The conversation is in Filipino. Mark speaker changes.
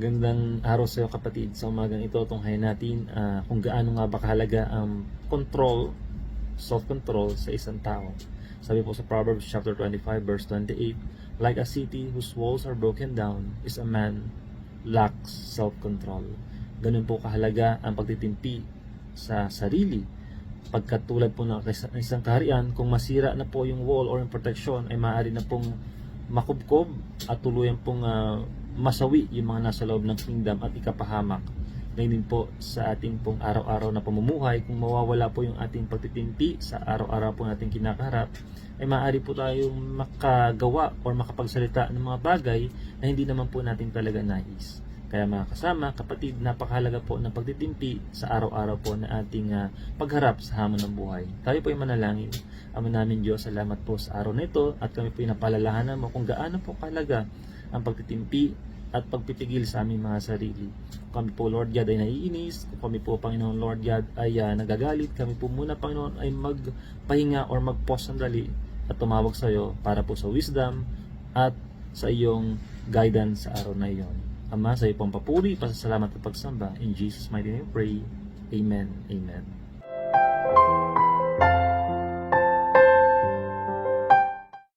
Speaker 1: Magandang araw sa iyo kapatid. Sa umagang ito, tunghayan natin kung gaano nga ba kahalaga ang control, self-control sa isang tao. Sabi po sa Proverbs chapter 25 verse 28, like a city whose walls are broken down is a man lacks self-control. Ganun po kahalaga ang pagtitimpi sa sarili. Pagkat tulad po ng isang kaharian, kung masira na po yung wall or yung protection, ay maaari na pong makubkob at tuluyan pong masawi yung mga nasa loob ng kingdom at ikapahamak. Ngayon din po sa ating pong araw-araw na pamumuhay, kung mawawala po yung ating pagtitimpi sa araw-araw po nating kinakaharap, ay maaari po tayong makagawa o makapagsalita ng mga bagay na hindi naman po natin talaga nais. Kaya mga kasama, kapatid, napakahalaga po ng pagtitimpi sa araw-araw po na ating pagharap sa hamon ng buhay. Tayo po ay manalangin. Ama namin Diyos, salamat po sa araw na ito at kami po ay napalalahanan mo kung gaano po kahalaga ang pagtitimpi at pagpipigil sa aming mga sarili. Kung kami po Lord God ay naiinis, kung kami po Panginoon Lord God ay nagagalit, kami po muna Panginoon ay magpahinga or mag-pause sandali at tumawag sa iyo para po sa wisdom at sa iyong guidance sa araw na iyon. Ama, sa iyo pong papuri, pasasalamat at pagsamba. In Jesus' mighty name we pray. Amen. Amen.